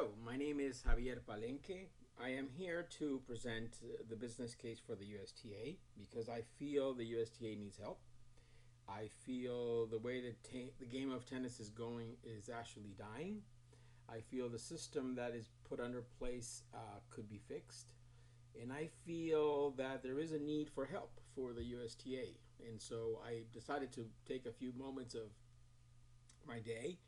Hello, my name is Javier Palenque. I am here to present the business case for the USTA because I feel the USTA needs help. I feel the way the game of tennis is going is actually dying. I feel the system that is put under place could be fixed. And I feel that there is a need for help for the USTA. And so I decided to take a few moments of my day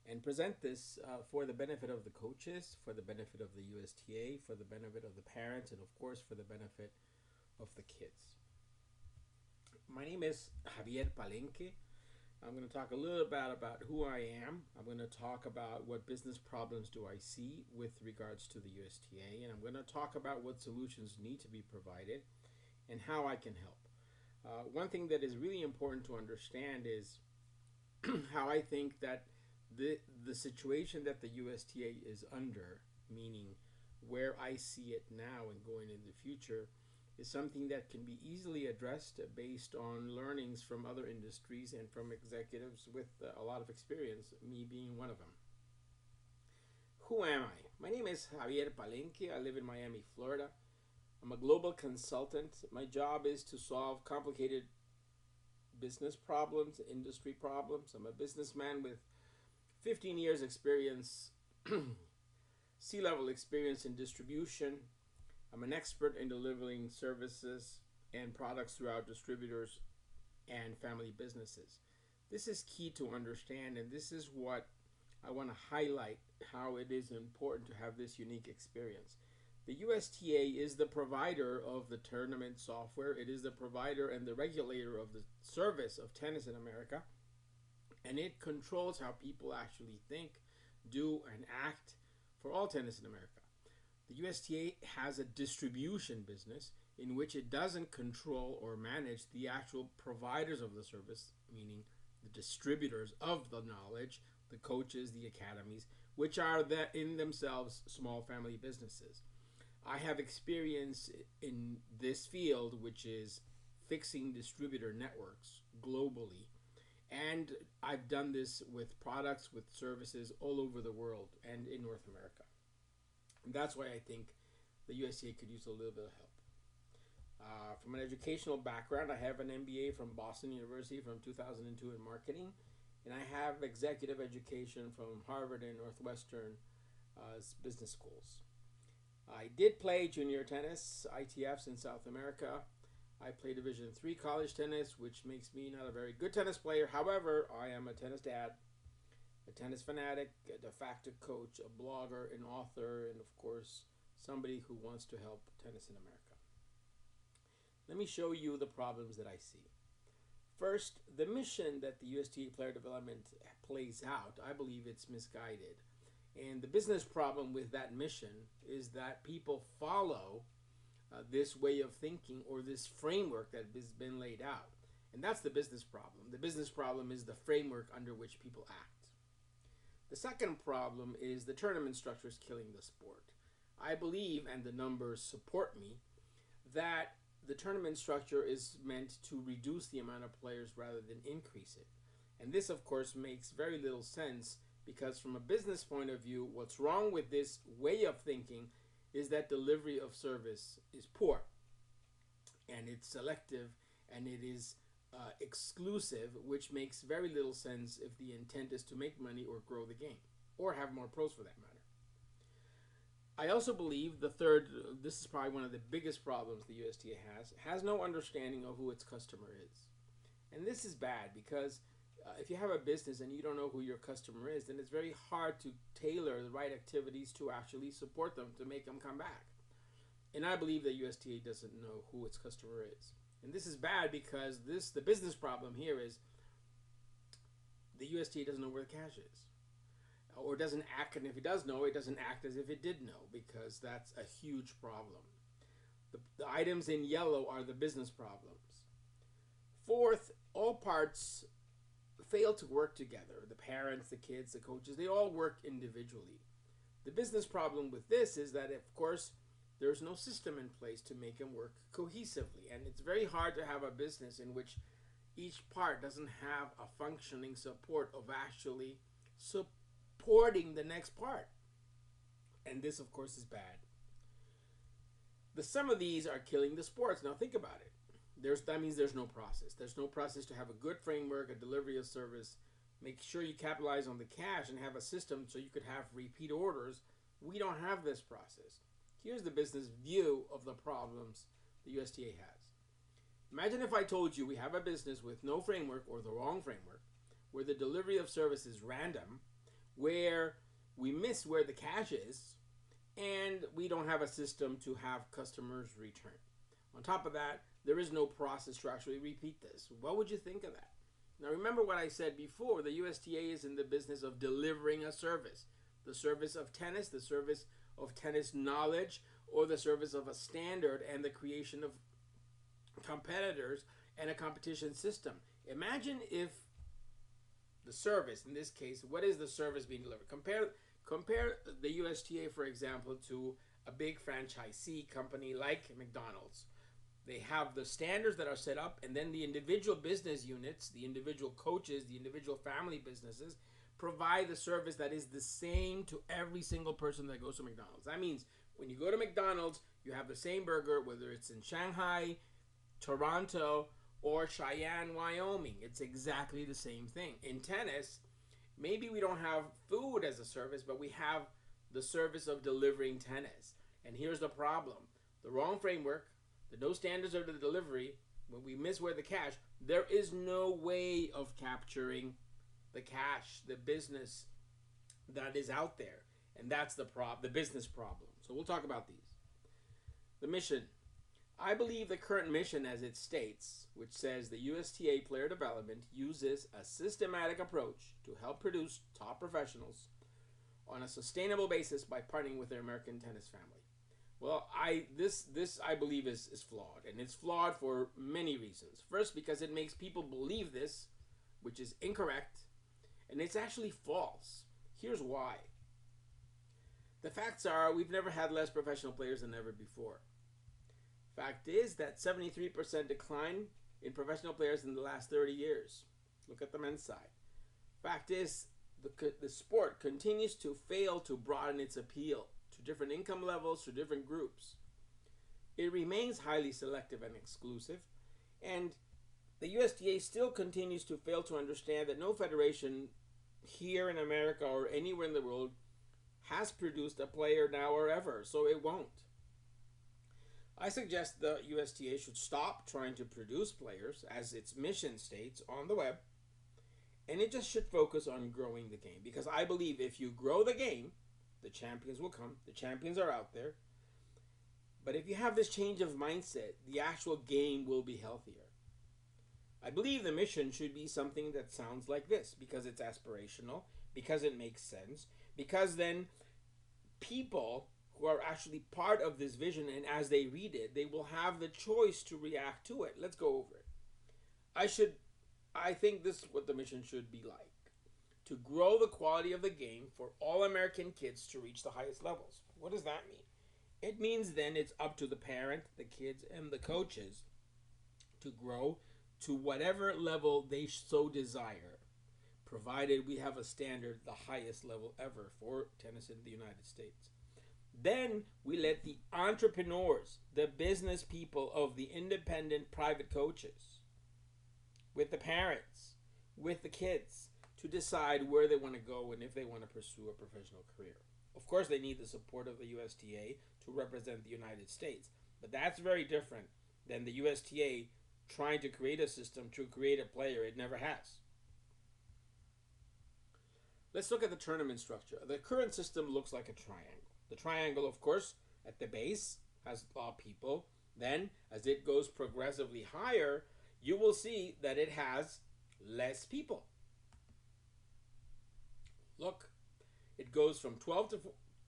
and present this for the benefit of the coaches, for the benefit of the USTA, for the benefit of the parents, and of course for the benefit of the kids. My name is Javier Palenque. I'm going to talk a little bit about who I am. I'm going to talk about what business problems do I see with regards to the USTA, and I'm going to talk about what solutions need to be provided and how I can help. One thing that is really important to understand is how I think that the situation that the USTA is under, meaning where I see it now and going in the future, is something that can be easily addressed based on learnings from other industries and from executives with a lot of experience, me being one of them. Who am I? My name is Javier Palenque. I live in Miami, Florida. I'm a global consultant. My job is to solve complicated business problems, industry problems. I'm a businessman with 15 years experience, C-level experience in distribution. I'm an expert in delivering services and products throughout distributors and family businesses. This is key to understand, and this is what I want to highlight, how it is important to have this unique experience. The USTA is the provider of the tournament software. It is the provider and the regulator of the service of tennis in America. And it controls how people actually think, do, and act for all tennis in America. The USTA has a distribution business in which it doesn't control or manage the actual providers of the service, meaning the distributors of the knowledge, the coaches, the academies, which are in themselves small family businesses. I have experience in this field, which is fixing distributor networks globally. And I've done this with products, with services all over the world and in North America. And that's why I think the USTA could use a little bit of help. From an educational background, I have an MBA from Boston University from 2002 in marketing, and I have executive education from Harvard and Northwestern business schools. I did play junior tennis, ITFs in South America. I play Division III college tennis, which makes me not a very good tennis player. However, I am a tennis dad, a tennis fanatic, a de facto coach, a blogger, an author, and of course, somebody who wants to help tennis in America. Let me show you the problems that I see. First, the mission that the USTA player development plays out, I believe it's misguided. And the business problem with that mission is that people follow this way of thinking or this framework that has been laid out. And that's the business problem. The business problem is the framework under which people act. The second problem is the tournament structure is killing the sport. I believe, and the numbers support me, that the tournament structure is meant to reduce the amount of players rather than increase it. And this, of course, makes very little sense because from a business point of view, what's wrong with this way of thinking is that delivery of service is poor and it's selective and it is exclusive, which makes very little sense if the intent is to make money or grow the game or have more pros for that matter. I also believe the third, this is probably one of the biggest problems the USTA has no understanding of who its customer is. And this is bad because if you have a business and you don't know who your customer is, then it's very hard to tailor the right activities to actually support them, to make them come back. And I believe the USTA doesn't know who its customer is. And this is bad because the business problem here is the USTA doesn't know where the cash is. Or doesn't act, and if it does know, it doesn't act as if it did know, because that's a huge problem. The items in yellow are the business problems. Fourth, all parts fail to work together. The parents, the kids, the coaches, they all work individually. The business problem with this is that, of course, there's no system in place to make them work cohesively. And it's very hard to have a business in which each part doesn't have a functioning support of actually supporting the next part. And this, of course, is bad. Some of these are killing the sports. Now think about it. That means there's no process. There's no process to have a good framework, a delivery of service. Make sure you capitalize on the cash and have a system so you could have repeat orders. We don't have this process. Here's the business view of the problems the USTA has. Imagine if I told you we have a business with no framework or the wrong framework, where the delivery of service is random, where we miss where the cash is, and we don't have a system to have customers return. On top of that, there is no process to actually repeat this. What would you think of that? Now remember what I said before, the USTA is in the business of delivering a service. The service of tennis, the service of tennis knowledge, or the service of a standard and the creation of competitors and a competition system. Imagine if the service, in this case, what is the service being delivered? Compare the USTA, for example, to a big franchisee company like McDonald's. They have the standards that are set up, and then the individual business units, the individual coaches, the individual family businesses provide the service that is the same to every single person that goes to McDonald's. That means when you go to McDonald's, you have the same burger, whether it's in Shanghai, Toronto, or Cheyenne, Wyoming. It's exactly the same thing. In tennis, maybe we don't have food as a service, but we have the service of delivering tennis. And here's the problem. The wrong framework, the no standards of the delivery, when we miss where the cash, there is no way of capturing the cash, the business that is out there. And that's the business problem. So we'll talk about these. The mission. I believe the current mission as it states, which says the USTA player development uses a systematic approach to help produce top professionals on a sustainable basis by partnering with their American tennis family. Well, this I believe is flawed, and it's flawed for many reasons. First, because it makes people believe this, which is incorrect, and it's actually false. Here's why. The facts are we've never had less professional players than ever before. Fact is that 73% decline in professional players in the last 30 years. Look at the men's side. Fact is the sport continues to fail to broaden its appeal to different income levels, to different groups. It remains highly selective and exclusive, and the USTA still continues to fail to understand that no federation here in America or anywhere in the world has produced a player now or ever, so it won't. I suggest the USTA should stop trying to produce players, as its mission states on the web, and it just should focus on growing the game. Because I believe if you grow the game, the champions will come. The champions are out there. But if you have this change of mindset, the actual game will be healthier. I believe the mission should be something that sounds like this, because it's aspirational, because it makes sense, because then people who are actually part of this vision, and as they read it, they will have the choice to react to it. Let's go over it. I think this is what the mission should be like. To grow the quality of the game for all American kids to reach the highest levels. What does that mean? It means then it's up to the parent, the kids, and the coaches to grow to whatever level they so desire, provided we have a standard, the highest level ever for tennis in the United States. Then we let the entrepreneurs, the business people of the independent private coaches, with the parents, with the kids, to decide where they want to go and if they want to pursue a professional career. Of course, they need the support of the USTA to represent the United States, but that's very different than the USTA trying to create a system to create a player it never has. Let's look at the tournament structure. The current system looks like a triangle. The triangle, of course, at the base has a lot of people. Then, as it goes progressively higher, you will see that it has less people. Look, it goes from 12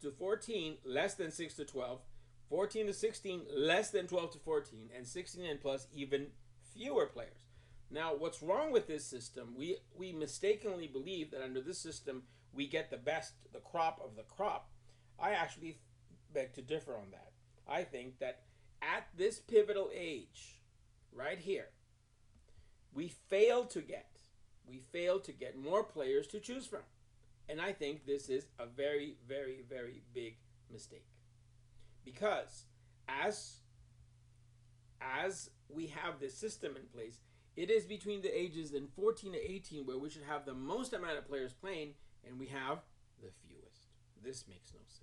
to 14, less than 6 to 12, 14 to 16, less than 12 to 14, and 16 and plus, even fewer players. Now, what's wrong with this system? We mistakenly believe that under this system, we get the best, the crop of the crop. I actually beg to differ on that. I think that at this pivotal age, right here, we fail to get more players to choose from. And I think this is a very, very, very big mistake. Because as we have this system in place, it is between the ages in 14 to 18 where we should have the most amount of players playing, and we have the fewest. This makes no sense.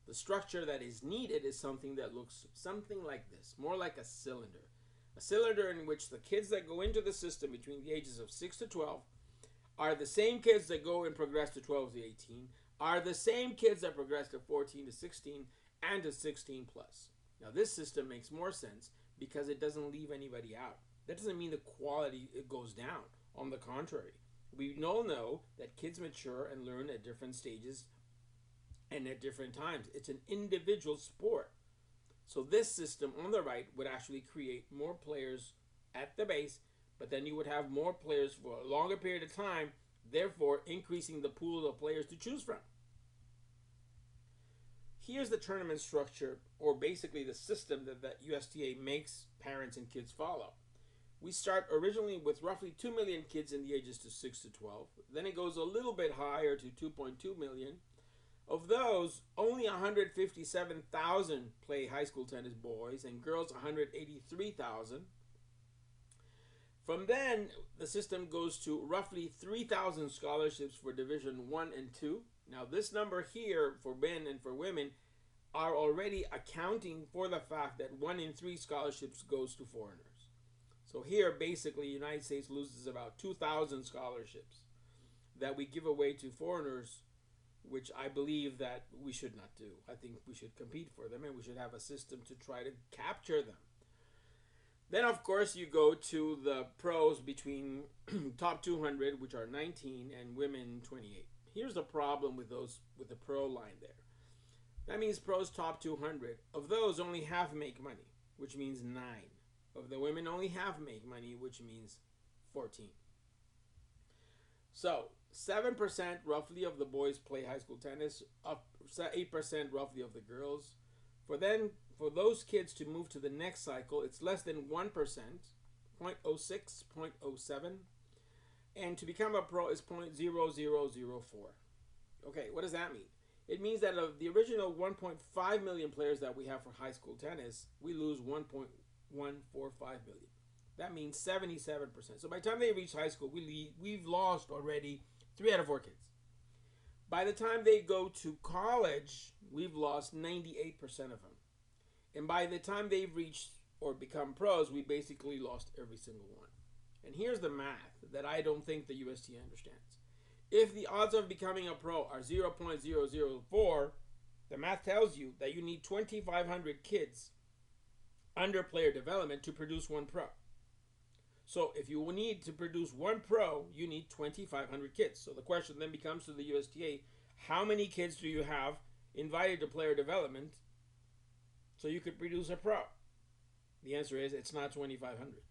The structure that is needed is something that looks something like this, more like a cylinder. A cylinder in which the kids that go into the system between the ages of 6 to 12 are the same kids that go and progress to 12 to 18, are the same kids that progress to 14 to 16 and to 16 plus. Now this system makes more sense because it doesn't leave anybody out. That doesn't mean the quality goes down. On the contrary, we all know that kids mature and learn at different stages and at different times. It's an individual sport. So this system on the right would actually create more players at the base, but then you would have more players for a longer period of time, therefore increasing the pool of players to choose from. Here's the tournament structure, or basically the system that USTA makes parents and kids follow. We start originally with roughly 2 million kids in the ages to 6 to 12. Then it goes a little bit higher to 2.2 million. Of those, only 157,000 play high school tennis, boys, and girls 183,000. From then, the system goes to roughly 3,000 scholarships for Division 1 and 2. Now, this number here for men and for women are already accounting for the fact that 1 in 3 scholarships goes to foreigners. So here, basically, the United States loses about 2,000 scholarships that we give away to foreigners, which I believe that we should not do. I think we should compete for them, and we should have a system to try to capture them. Then, of course, you go to the pros between top 200, which are 19, and women 28. Here's the problem with the pro line there. That means pros top 200. Of those, only half make money, which means 9. Of the women, only half make money, which means 14. So 7% roughly of the boys play high school tennis, up 8% roughly of the girls. For those kids to move to the next cycle, it's less than 1%, 0.06, 0.07. And to become a pro is 0.0004. Okay, what does that mean? It means that of the original 1.5 million players that we have for high school tennis, we lose 1.145 million. That means 77%. So by the time they reach high school, we've lost already 3 out of 4 kids. By the time they go to college, we've lost 98% of them. And by the time they've reached or become pros, we basically lost every single one. And here's the math that I don't think the USTA understands. If the odds of becoming a pro are 0.004, the math tells you that you need 2,500 kids under player development to produce 1 pro. So if you need to produce 1 pro, you need 2,500 kids. So the question then becomes to the USTA, how many kids do you have invited to player development so you could produce a pro? The answer is it's not 2,500.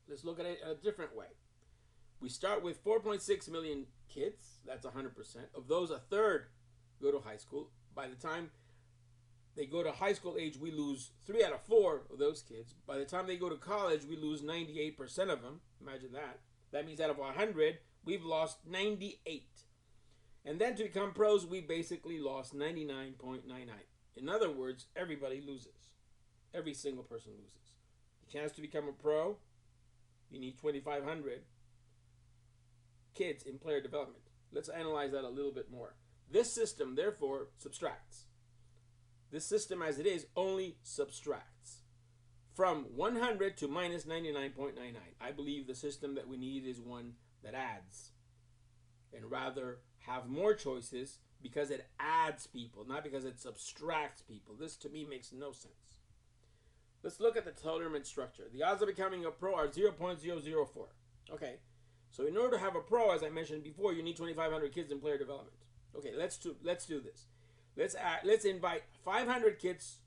Let's look at it a different way. We start with 4.6 million kids. That's 100%. Of those, a third go to high school. By the time they go to high school age, we lose 3 out of 4 of those kids. By the time they go to college, we lose 98% of them. Imagine that. That means out of 100, we've lost 98. And then to become pros, we basically lost 99.99. In other words, everybody loses. Every single person loses. The chance to become a pro, you need 2,500 kids in player development. Let's analyze that a little bit more. This system, therefore, subtracts. This system as it is only subtracts. From 100 to minus 99.99. I believe the system that we need is one that adds. And rather have more choices because it adds people, not because it subtracts people. This to me makes no sense. Let's look at the tournament structure. The odds of becoming a pro are 0.004. Okay, so in order to have a pro, as I mentioned before, you need 2,500 kids in player development. Okay, let's do this. Let's invite 500 kids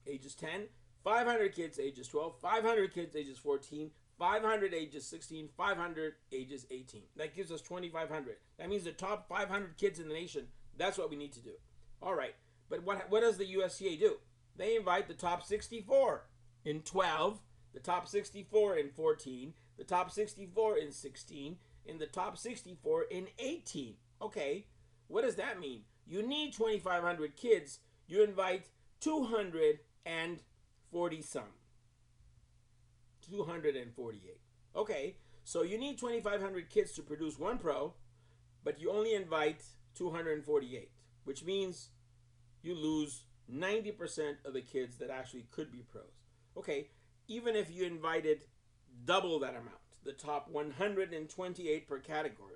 ages 10, 500 kids ages 12, 500 kids ages 14, 500 ages 16, 500 ages 18. That gives us 2,500. That means the top 500 kids in the nation. That's what we need to do. All right, but what does the USTA do? They invite the top 64 in 12, the top 64 in 14, the top 64 in 16, and the top 64 in 18. Okay, what does that mean? You need 2,500 kids. You invite 240 some. 248. Okay, so you need 2,500 kids to produce one pro, but you only invite 248, which means you lose 90% of the kids that actually could be pros. Okay, even if you invited double that amount, the top 128 per category,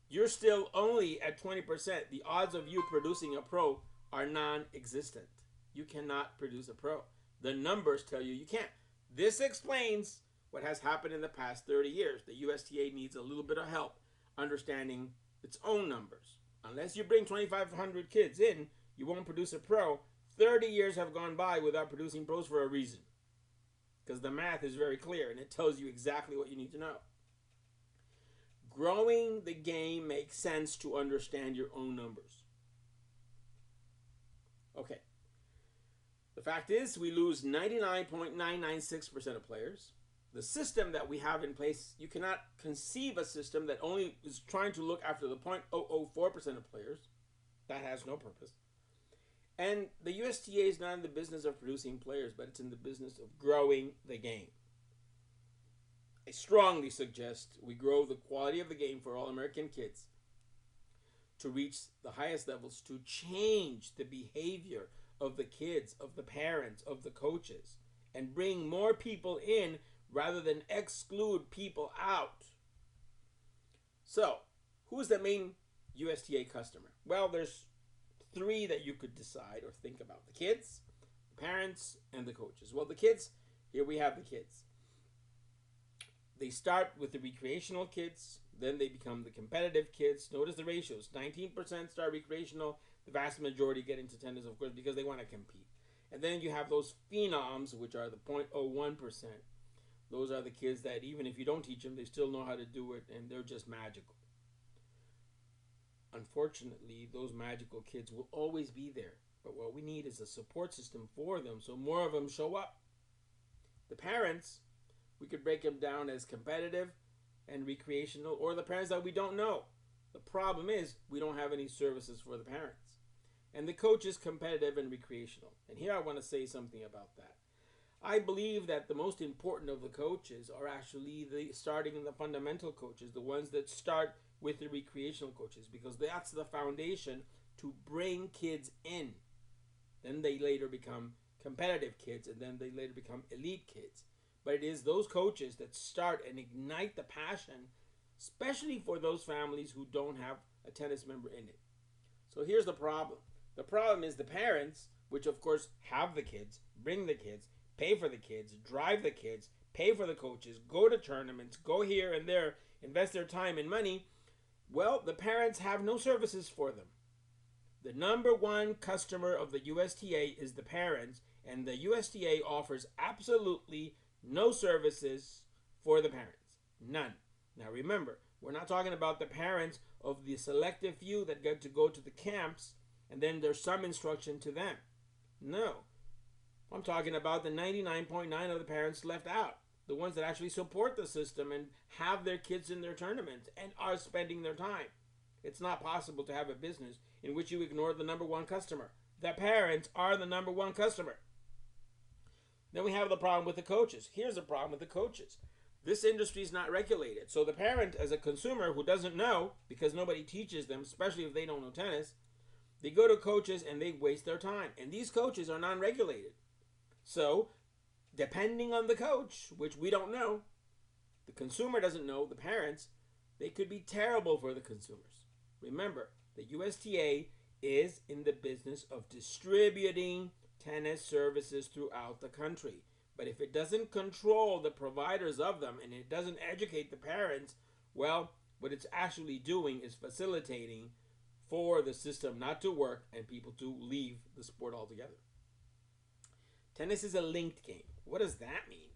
you're still only at 20%. The odds of you producing a pro are non-existent. You cannot produce a pro. The numbers tell you you can't. This explains what has happened in the past 30 years. The USTA needs a little bit of help understanding its own numbers. Unless you bring 2,500 kids in, you won't produce a pro. 30 years have gone by without producing pros for a reason. Because the math is very clear and it tells you exactly what you need to know. Growing the game makes sense to understand your own numbers. Okay. The fact is, we lose 99.996% of players. The system that we have in place, you cannot conceive a system that only is trying to look after the 0.004% of players. That has no purpose. And the USTA is not in the business of producing players, but it's in the business of growing the game. I strongly suggest we grow the quality of the game for all American kids to reach the highest levels, to change the behavior of the kids, of the parents, of the coaches, and bring more people in rather than exclude people out. So, who is the main USTA customer? Well, there's three that you could decide or think about: the kids, the parents, and the coaches. Well, the kids, here we have the kids. They start with the recreational kids, then they become the competitive kids. Notice the ratios: 19% start recreational, the vast majority get into tennis, of course, because they want to compete. And then you have those phenoms, which are the 0.01%. Those are the kids that even if you don't teach them, they still know how to do it, and they're just magical. Unfortunately, those magical kids will always be there. But what we need is a support system for them so more of them show up. The parents, we could break them down as competitive and recreational, or the parents that we don't know. The problem is we don't have any services for the parents. And the coach is competitive and recreational. And here I want to say something about that. I believe that the most important of the coaches are actually the starting and the fundamental coaches, the ones that start with the recreational coaches, because that's the foundation to bring kids in. Then they later become competitive kids, and then they later become elite kids. But it is those coaches that start and ignite the passion, especially for those families who don't have a tennis member in it. So here's the problem. The problem is the parents, which of course have the kids, bring the kids, pay for the kids, drive the kids, pay for the coaches, go to tournaments, go here and there, invest their time and money. Well, the parents have no services for them. The number one customer of the USTA is the parents, and the USTA offers absolutely no services for the parents. None. Now remember, we're not talking about the parents of the selective few that get to go to the camps and then there's some instruction to them. No. I'm talking about the 99.9% of the parents left out. The ones that actually support the system and have their kids in their tournaments and are spending their time. It's not possible to have a business in which you ignore the number one customer. The parents are the number one customer. Then we have the problem with the coaches. Here's the problem with the coaches. This industry is not regulated. So the parent, as a consumer who doesn't know, because nobody teaches them, especially if they don't know tennis, they go to coaches and they waste their time. And these coaches are non-regulated. So, depending on the coach, which we don't know, the consumer doesn't know, the parents, they could be terrible for the consumers. Remember, the USTA is in the business of distributing tennis services throughout the country. But if it doesn't control the providers of them and it doesn't educate the parents, well, what it's actually doing is facilitating for the system not to work and people to leave the sport altogether. Tennis is a linked game. What does that mean?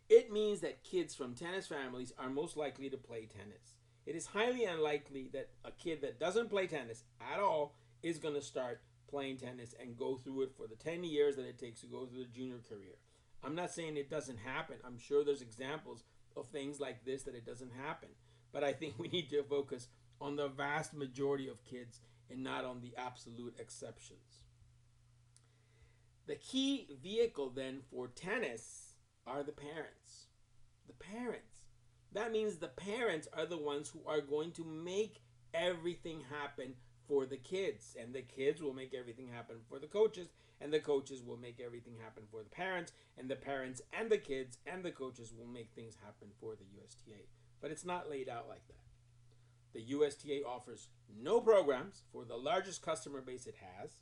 It means that kids from tennis families are most likely to play tennis. It is highly unlikely that a kid that doesn't play tennis at all is going to start playing tennis and go through it for the 10 years that it takes to go through the junior career. I'm not saying it doesn't happen. I'm sure there's examples of things like this that it doesn't happen. But I think we need to focus on the vast majority of kids and not on the absolute exceptions. The key vehicle then for tennis are the parents. The parents. That means the parents are the ones who are going to make everything happen for the kids, and the kids will make everything happen for the coaches, and the coaches will make everything happen for the parents, and the parents and the kids and the coaches will make things happen for the USTA. But it's not laid out like that. The USTA offers no programs for the largest customer base it has,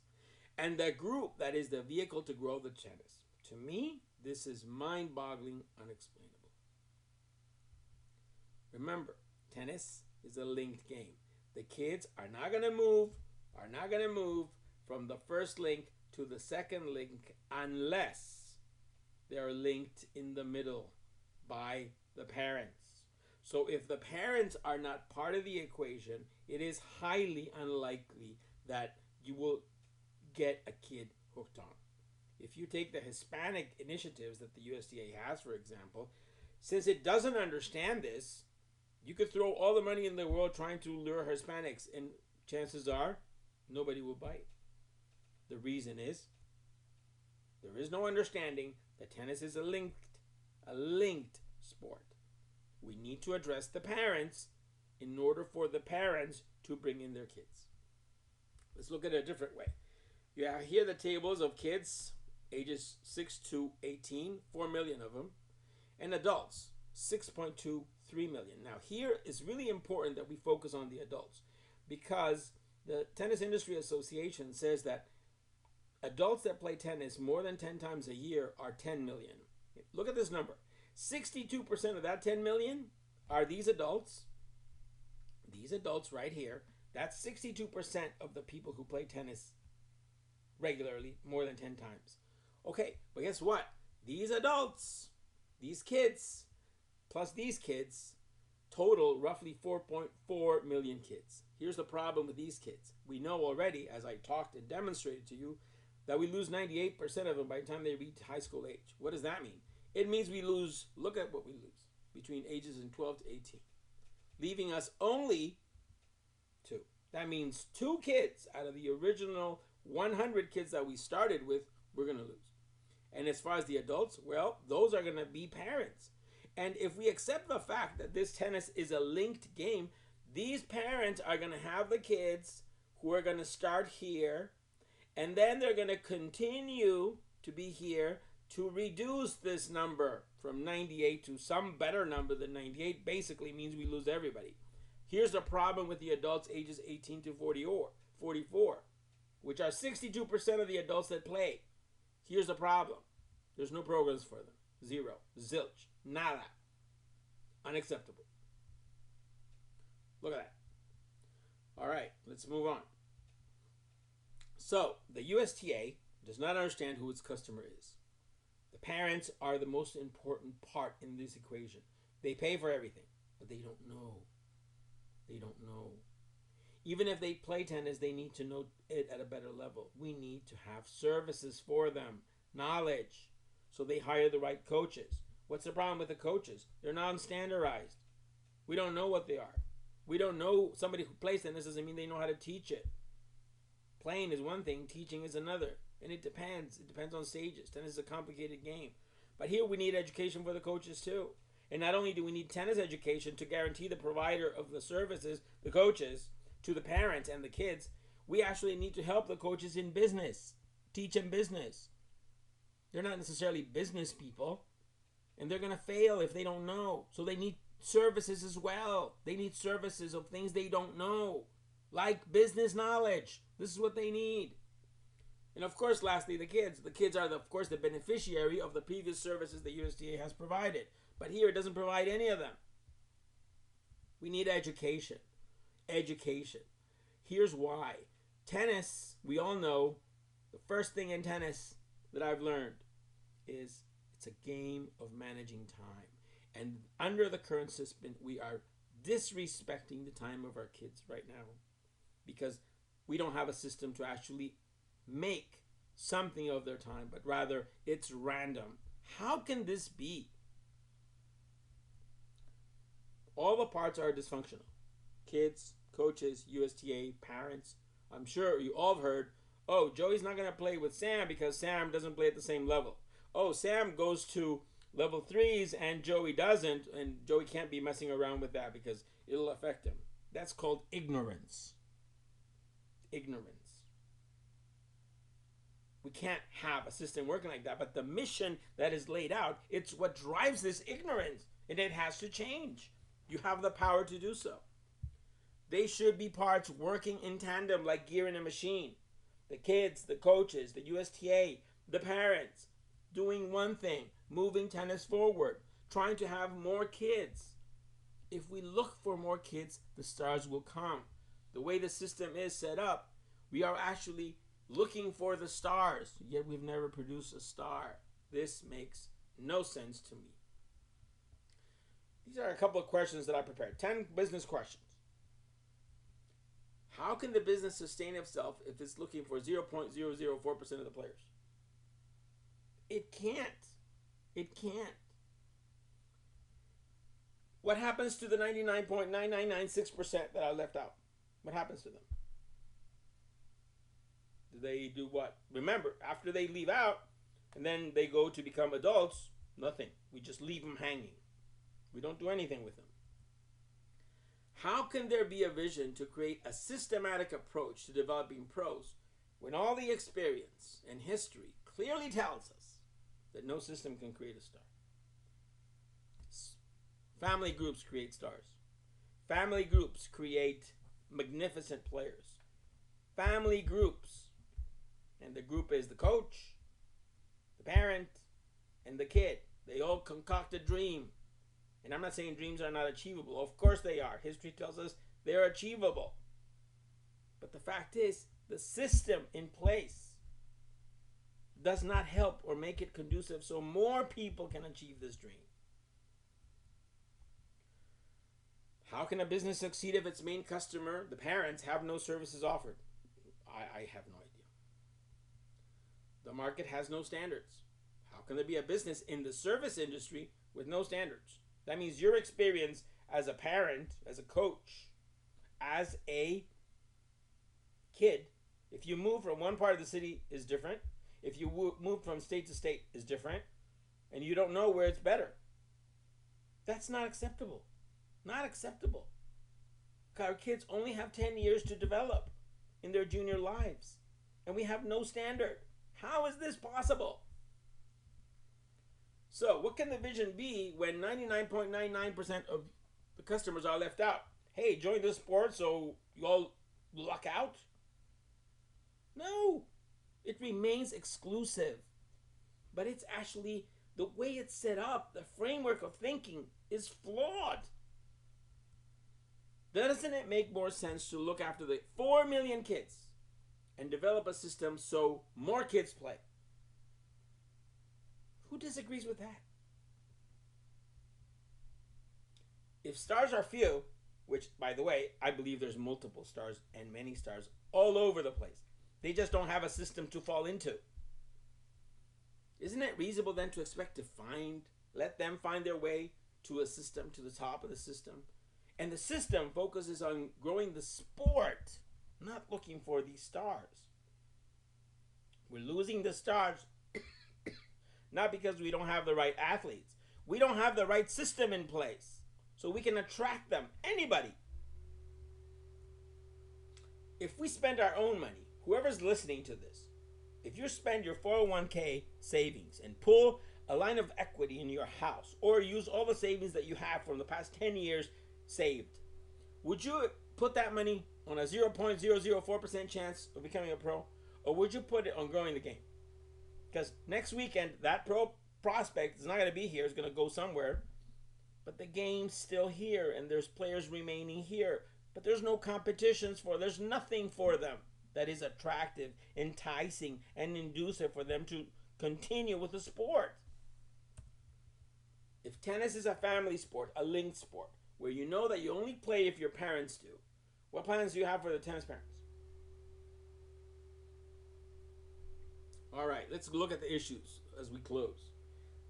and the group that is the vehicle to grow the tennis. To me, this is mind-boggling, unexplainable. Remember, tennis is a linked game. The kids are not going to move from the first link to the second link unless they're linked in the middle by the parents. So if the parents are not part of the equation, it is highly unlikely that you will get a kid hooked on. If you take the Hispanic initiatives that the USDA has, for example, since it doesn't understand this, you could throw all the money in the world trying to lure Hispanics, and chances are nobody will bite. The reason is there is no understanding that tennis is a linked sport. We need to address the parents in order for the parents to bring in their kids. Let's look at it a different way. You have here the tables of kids ages 6 to 18, 4 million of them, and adults, 6.23 million. Now here it's really important that we focus on the adults because the Tennis Industry Association says that adults that play tennis more than 10 times a year are 10 million. Look at this number. 62% of that 10 million are these adults. These adults right here. That's 62% of the people who play tennis regularly more than 10 times. Okay, but guess what? These adults, these kids, plus these kids, total roughly 4.4 million kids. Here's the problem with these kids. We know already, as I talked and demonstrated to you, that we lose 98% of them by the time they reach high school age. What does that mean? It means we lose, look at what we lose, between ages of 12 to 18, leaving us only 2. That means 2 kids out of the original 100 kids that we started with, we're going to lose. And as far as the adults, well, those are going to be parents. And if we accept the fact that this tennis is a linked game, these parents are going to have the kids who are going to start here, and then they're going to continue to be here to reduce this number from 98 to some better number than 98. Basically means we lose everybody. Here's the problem with the adults ages 18 to 44, which are 62% of the adults that play. Here's the problem. There's no programs for them. Zero. Zilch. Nada. Unacceptable. Look at that. All right, let's move on. So, the USTA does not understand who its customer is. The parents are the most important part in this equation. They pay for everything, but they don't know. They don't know. Even if they play tennis, they need to know it at a better level. We need to have services for them, knowledge, so they hire the right coaches. What's the problem with the coaches? They're non-standardized. We don't know what they are. We don't know somebody who plays tennis doesn't mean they know how to teach it. Playing is one thing, teaching is another. And it depends. It depends on stages. Tennis is a complicated game. But here we need education for the coaches too. And not only do we need tennis education to guarantee the provider of the services, the coaches, to the parents and the kids, we actually need to help the coaches in business. Teach them business. They're not necessarily business people. And they're going to fail if they don't know. So they need services as well. They need services of things they don't know. Like business knowledge. This is what they need. And of course, lastly, the kids. The kids are, of course, the beneficiary of the previous services the USDA has provided. But here it doesn't provide any of them. We need education. Education. Here's why. Tennis, we all know, the first thing in tennis that I've learned is it's a game of managing time. And under the current system, we are disrespecting the time of our kids right now because we don't have a system to actually make something of their time, but rather it's random. How can this be? All the parts are dysfunctional. Kids, coaches, USTA, parents, I'm sure you all have heard, oh, Joey's not going to play with Sam because Sam doesn't play at the same level. Oh, Sam goes to level 3s and Joey doesn't, and Joey can't be messing around with that because it'll affect him. That's called ignorance. Ignorance. We can't have a system working like that, but the mission that is laid out, it's what drives this ignorance, and it has to change. You have the power to do so. They should be parts working in tandem like gear in a machine. The kids, the coaches, the USTA, the parents, doing one thing, moving tennis forward, trying to have more kids. If we look for more kids, the stars will come. The way the system is set up, we are actually looking for the stars, yet we've never produced a star. This makes no sense to me. These are a couple of questions that I prepared. 10 business questions. How can the business sustain itself if it's looking for 0.004% of the players? It can't. It can't. What happens to the 99.9996% that I left out? What happens to them? Do they do what? Remember, after they leave out and then they go to become adults, nothing. We just leave them hanging. We don't do anything with them. How can there be a vision to create a systematic approach to developing pros when all the experience and history clearly tells us that no system can create a star? Family groups create stars. Family groups create magnificent players. Family groups, and the group is the coach, the parent, and the kid. They all concoct a dream. And I'm not saying dreams are not achievable. Of course they are. History tells us they're achievable. But the fact is, the system in place does not help or make it conducive so more people can achieve this dream. How can a business succeed if its main customer, the parents, have no services offered? I have no idea. The market has no standards. How can there be a business in the service industry with no standards? That means your experience as a parent, as a coach, as a kid, if you move from one part of the city is different. If you move from state to state is different. And you don't know where it's better. That's not acceptable. Not acceptable. Our kids only have 10 years to develop in their junior lives. And we have no standard. How is this possible? So, what can the vision be when 99.99% of the customers are left out? Hey, join this sport so you all luck out? No. It remains exclusive. But it's actually, the way it's set up, the framework of thinking is flawed. Doesn't it make more sense to look after the 4 million kids and develop a system so more kids play? Who disagrees with that? If stars are few, which, by the way, I believe there's multiple stars and many stars all over the place. They just don't have a system to fall into. Isn't it reasonable then to expect to let them find their way to a system, to the top of the system? And the system focuses on growing the sport, not looking for these stars. We're losing the stars not because we don't have the right athletes. We don't have the right system in place so we can attract them. Anybody. If we spend our own money, whoever's listening to this, if you spend your 401k savings and pull a line of equity in your house or use all the savings that you have from the past 10 years saved, would you put that money on a 0.004% chance of becoming a pro? Or would you put it on growing the game? Because next weekend, that pro prospect is not going to be here. It's going to go somewhere. But the game's still here, and there's players remaining here. But there's no competitions there's nothing for them that is attractive, enticing, and inducive for them to continue with the sport. If tennis is a family sport, a linked sport, where you know that you only play if your parents do, what plans do you have for the tennis parents? All right, let's look at the issues as we close.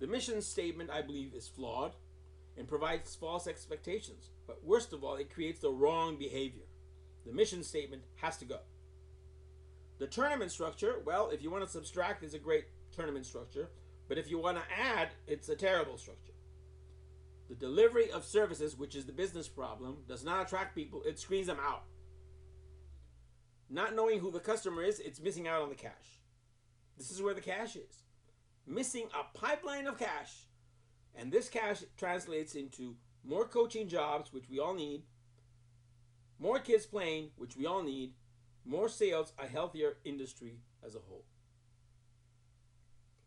The mission statement, I believe, is flawed and provides false expectations. But worst of all, it creates the wrong behavior. The mission statement has to go. The tournament structure, well, if you want to subtract, it's a great tournament structure. But if you want to add, it's a terrible structure. The delivery of services, which is the business problem, does not attract people. It screens them out. Not knowing who the customer is, it's missing out on the cash. This is where the cash is. Missing a pipeline of cash. And this cash translates into more coaching jobs, which we all need, more kids playing, which we all need, more sales, a healthier industry as a whole.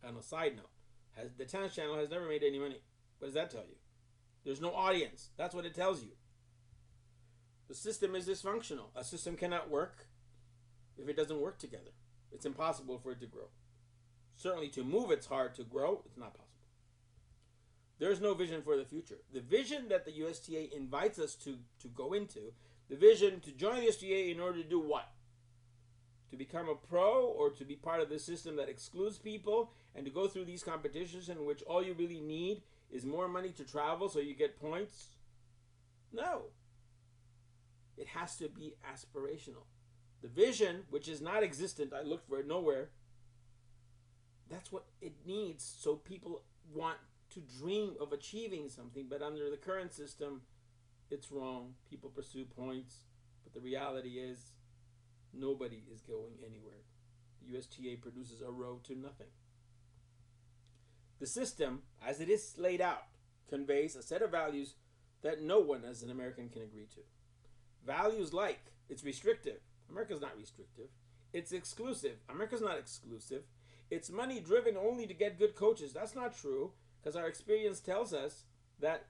On a side note, the tennis channel has never made any money. What does that tell you? There's no audience. That's what it tells you. The system is dysfunctional. A system cannot work if it doesn't work together. It's impossible for it to grow. Certainly to move, it's hard. To grow, it's not possible. There's no vision for the future. The vision that the USTA invites us to go into, the vision to join the USTA in order to do what? To become a pro, or to be part of the system that excludes people, and to go through these competitions in which all you really need is more money to travel so you get points? No. It has to be aspirational. The vision, which is not existent, I looked for it nowhere, that's what it needs, so people want to dream of achieving something. But under the current system, it's wrong. People pursue points, but the reality is nobody is going anywhere. The USTA produces a road to nothing. The system, as it is laid out, conveys a set of values that no one as an American can agree to. Values like, it's restrictive. America's not restrictive. It's exclusive. America's not exclusive. It's money driven only to get good coaches. That's not true, because our experience tells us that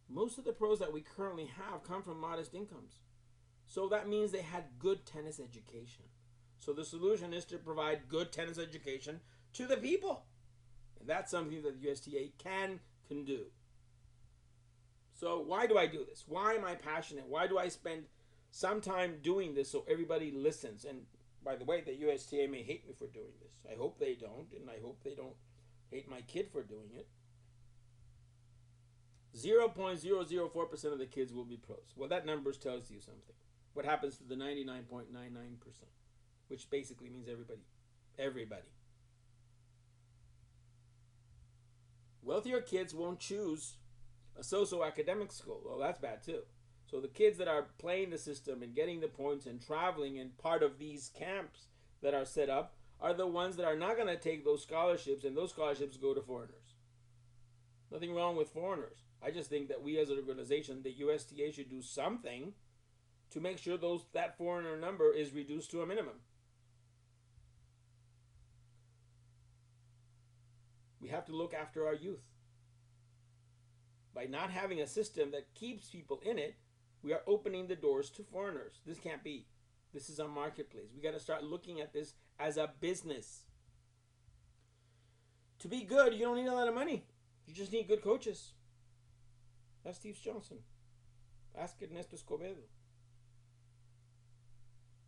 most of the pros that we currently have come from modest incomes. So that means they had good tennis education. So the solution is to provide good tennis education to the people. And that's something that the USTA can do. So why do I do this? Why am I passionate? Why do I spend some time doing this so everybody listens? And by the way, the USTA may hate me for doing this. I hope they don't, and I hope they don't hate my kid for doing it. 0.004% of the kids will be pros. Well, that number tells you something. What happens to the 99.99%? Which basically means everybody. Everybody. Wealthier kids won't choose a socio-academic school. Well, that's bad too. So the kids that are playing the system and getting the points and traveling and part of these camps that are set up are the ones that are not going to take those scholarships, and those scholarships go to foreigners. Nothing wrong with foreigners. I just think that we as an organization, the USTA, should do something to make sure that foreigner number is reduced to a minimum. We have to look after our youth. By not having a system that keeps people in it, we are opening the doors to foreigners. This can't be. This is a marketplace. We got to start looking at this as a business. To be good, you don't need a lot of money. You just need good coaches. That's Steve Johnson. Ask Ernesto Escobedo.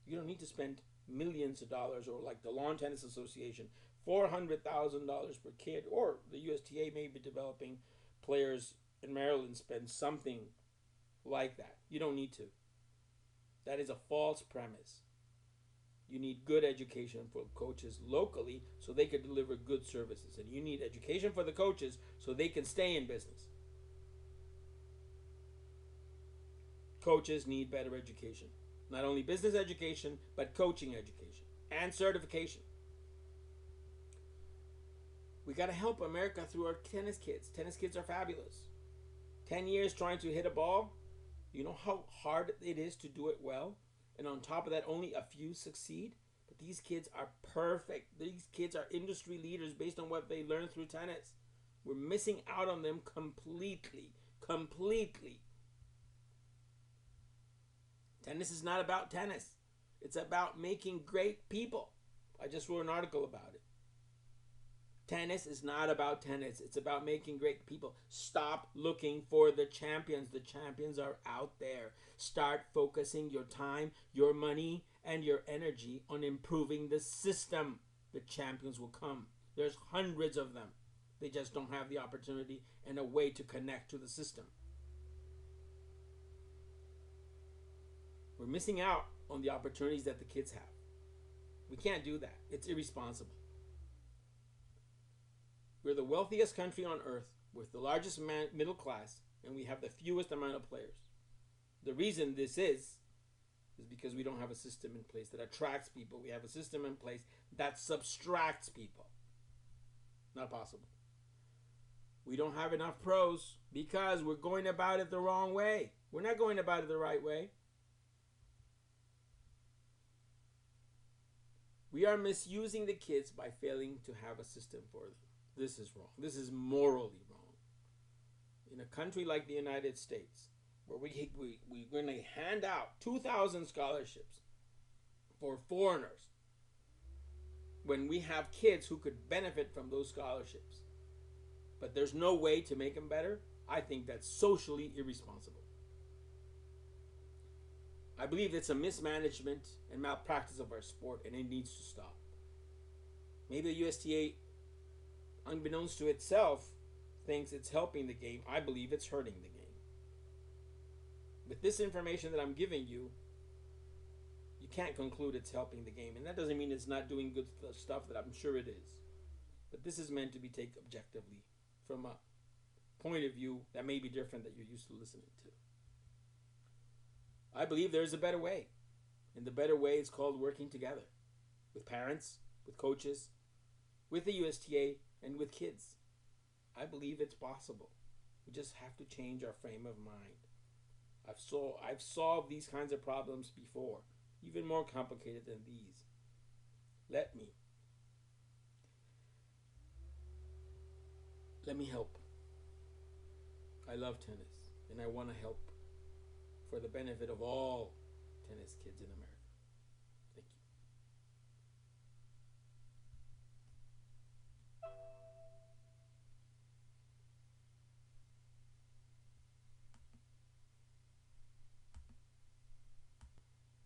You don't need to spend millions of dollars, or like the Lawn Tennis Association, $400,000 per kid, or the USTA may be developing players in Maryland spend something like that. You don't need to. That is a false premise. You need good education for coaches locally so they can deliver good services. And you need education for the coaches so they can stay in business. Coaches need better education. Not only business education, but coaching education and certification. We got to help America through our tennis kids. Tennis kids are fabulous. 10 years trying to hit a ball. You know how hard it is to do it well? And on top of that, only a few succeed. But these kids are perfect. These kids are industry leaders based on what they learned through tennis. We're missing out on them completely. Completely. Tennis is not about tennis. It's about making great people. I just wrote an article about it. Tennis is not about tennis. It's about making great people. Stop looking for the champions. The champions are out there. Start focusing your time, your money, and your energy on improving the system. The champions will come. There's hundreds of them. They just don't have the opportunity and a way to connect to the system. We're missing out on the opportunities that the kids have. We can't do that. It's irresponsible. We're the wealthiest country on earth with the largest middle class, and we have the fewest amount of players. The reason this is because we don't have a system in place that attracts people. We have a system in place that subtracts people. Not possible. We don't have enough pros because we're going about it the wrong way. We're not going about it the right way. We are misusing the kids by failing to have a system for them. This is wrong. This is morally wrong. In a country like the United States, where we're going to hand out 2,000 scholarships for foreigners, when we have kids who could benefit from those scholarships, but there's no way to make them better, I think that's socially irresponsible. I believe it's a mismanagement and malpractice of our sport, and it needs to stop. Maybe the USTA, unbeknownst to itself, thinks it's helping the game. I believe it's hurting the game. With this information that I'm giving you, you can't conclude it's helping the game. And that doesn't mean it's not doing good stuff, that I'm sure it is. But this is meant to be taken objectively from a point of view that may be different that you're used to listening to. I believe there's a better way. And the better way is called working together. With parents, with coaches, with the USTA, and with kids. I believe it's possible. We just have to change our frame of mind. I've solved these kinds of problems before, even more complicated than these. Let me help. I love tennis, and I want to help for the benefit of all tennis kids in America.